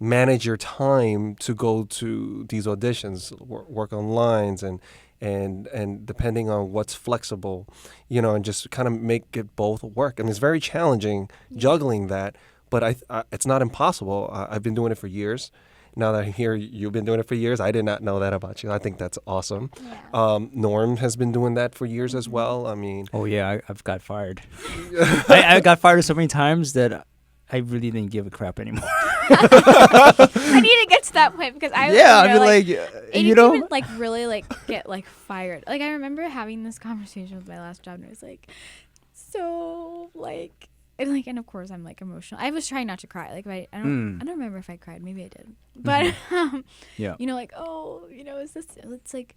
manage your time to go to these auditions, work on lines, and depending on what's flexible, and just kind of make it both work. And it's very challenging juggling that, but it's not impossible. I've been doing it for years. Now that I hear you've been doing it for years, I did not know that about you. I think that's awesome. Yeah. Norm has been doing that for years as well. I mean, Oh yeah, I've got fired. I got fired so many times that I really didn't give a crap anymore. I need to get to that point because I Yeah, remember, I mean, it you didn't know, even, like really like get like fired. Like I remember having this conversation with my last job, and it was like so like. And of course I'm like emotional. I was trying not to cry. Like I don't remember if I cried. Maybe I did. But yeah. like, oh, is this? It's like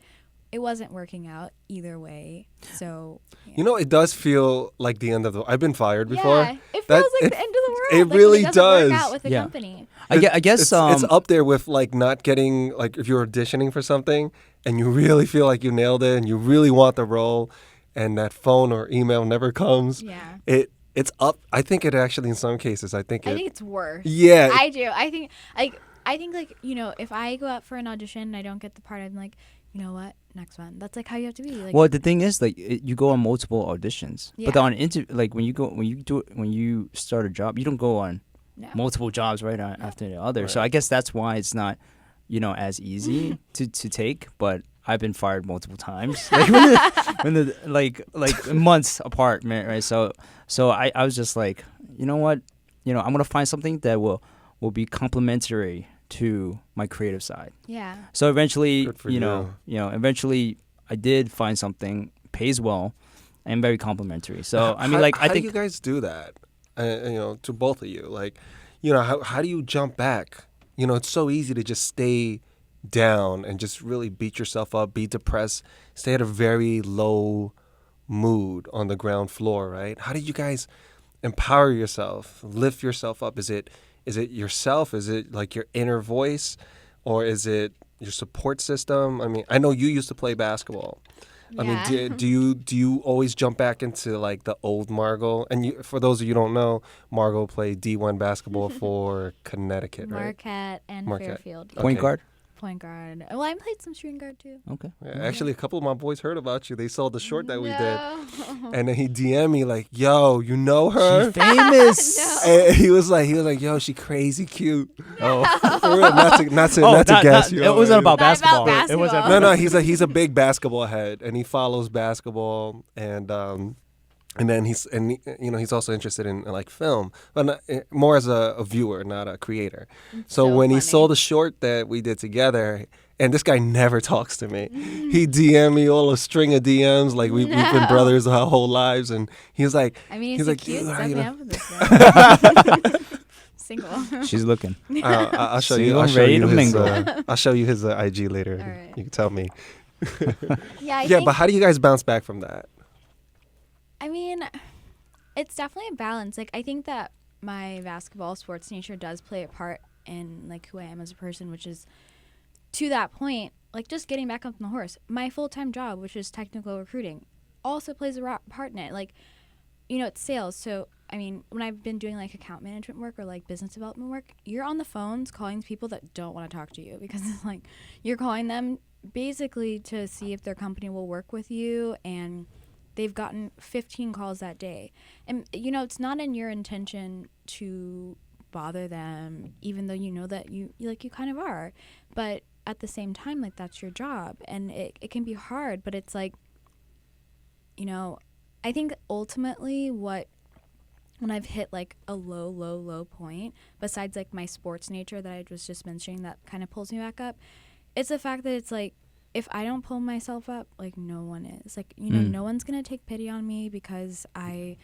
it wasn't working out either way. So it does feel like the end of the. I've been fired before. Yeah, it feels like the end of the world. It like, really when it doesn't work does. out with the company. I guess it's up there with like not getting, like, if you're auditioning for something and you really feel like you nailed it and you really want the role, and that phone or email never comes. Yeah. It's up. I think it actually, in some cases, I think it's worse. Yeah. I do. I think if I go out for an audition and I don't get the part, I'm like, you know what? Next one. That's like how you have to be. Like, well, the thing is, like, you go on multiple auditions, but on like when you start a job, you don't go on multiple jobs right after the other. Right. So I guess that's why it's not, as easy to take. But I've been fired multiple times, like months apart, man. Right? So I was just like, you know what, I'm gonna find something that will be complementary to my creative side. Yeah. So eventually, Good for eventually I did find something, pays well, and very complimentary. So I mean, like, how I think do you guys do that? To both of you, like, how do you jump back? It's so easy to just stay down and just really beat yourself up, be depressed, stay at a very low mood on the ground floor, right? How did you guys empower yourself, lift yourself up? Is it yourself? Is it like your inner voice, or is it your support system? I mean, I know you used to play basketball. I mean, do you always jump back into like the old Margeaux? And for those of you who don't know, Margeaux played D1 basketball for Connecticut, right? Marquette and Fairfield. point guard. Point guard. Well, I played some shooting guard too. Okay. Yeah, actually, a couple of my boys heard about you. They saw the short that we did, No. and then he DM'd me like, "Yo, you know her?" She's famous. No. And he was like, "Yo, she crazy cute." Oh, for real, not to gas you. It wasn't about Not basketball. about basketball. It wasn't. No, he's a big basketball head, and he follows basketball, and then he's also interested in like film, but more as a viewer, not a creator. So when he saw the short that we did together, and this guy never talks to me, he DM'd me all a string of DMs, like we've been brothers our whole lives, and he was like, I mean, he's like, cute. "Dude, Set me up with this guy. Single. She's looking. I'll show you. Single, I'll show ready you to his. mingle. I'll show you his IG later. All right. You can tell me. Yeah. Yeah, but how do you guys bounce back from that? I mean, it's definitely a balance. Like, I think that my basketball sports nature does play a part in like who I am as a person, which is to that point, like just getting back up on the horse. My full-time job, which is technical recruiting, also plays a part in it. Like, it's sales. So, I mean, when I've been doing like account management work or like business development work, you're on the phones calling people that don't want to talk to you because it's like you're calling them basically to see if their company will work with you, and they've gotten 15 calls that day. And, it's not in your intention to bother them, even though you know that you kind of are. But at the same time, like, that's your job. And it can be hard, but it's like, I think ultimately when I've hit like a low point, besides like my sports nature that I was just mentioning that kind of pulls me back up, it's the fact that it's like, if I don't pull myself up, like, no one is. Like, no one's going to take pity on me because I,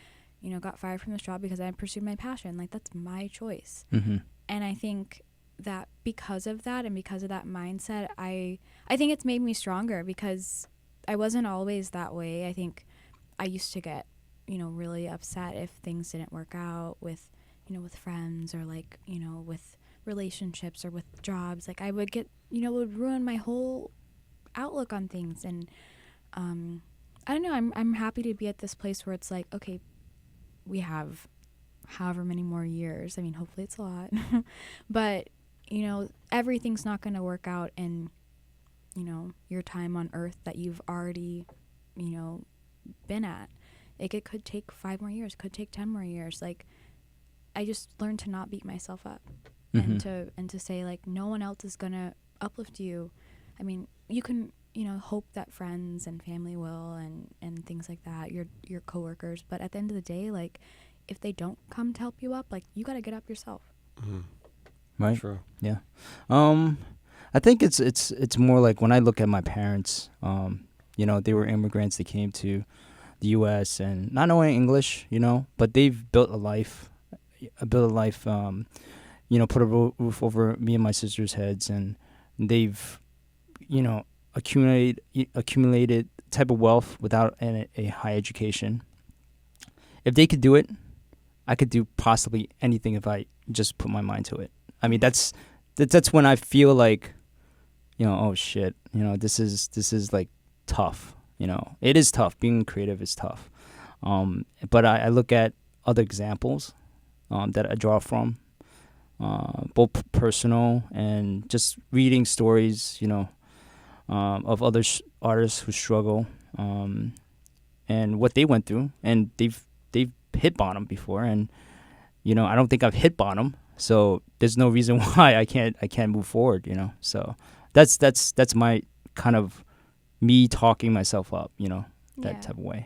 got fired from this job because I pursued my passion. Like, that's my choice. Mm-hmm. And I think that because of that and because of that mindset, I think it's made me stronger because I wasn't always that way. I think I used to get, really upset if things didn't work out with, with friends or like, with relationships or with jobs. Like, I would get, it would ruin my whole outlook on things. And I don't know, I'm happy to be at this place where it's like, okay, we have however many more years. I mean, hopefully it's a lot. But you know, everything's not going to work out in, you know, your time on earth that you've already, you know, been at. Like, it could take 5 more years, could take 10 more years. Like, I just learned to not beat myself up and to say, like, no one else is going to uplift you. I mean, you can, you know, hope that friends and family will and things like that, your coworkers, but at the end of the day, like, if they don't come to help you up, like, you got to get up yourself. Right. True. Yeah. I think it's more like when I look at my parents, you know, they were immigrants. They came to the U.S. and not knowing English, you know, but they've built a life, you know, put a roof over me and my sister's heads, and they've, you know, accumulated type of wealth without a high education. If they could do it, I could do possibly anything if I just put my mind to it. I mean, that's when I feel like, you know, oh shit, you know, this is like tough. You know, it is tough. Being creative is tough. But I look at other examples that I draw from, both personal and just reading stories, you know, of other artists who struggle, and what they went through, and they've hit bottom before, and you know, I don't think I've hit bottom, so there's no reason why I can't move forward, you know. So that's my kind of me talking myself up, you know, that Yeah. type of way.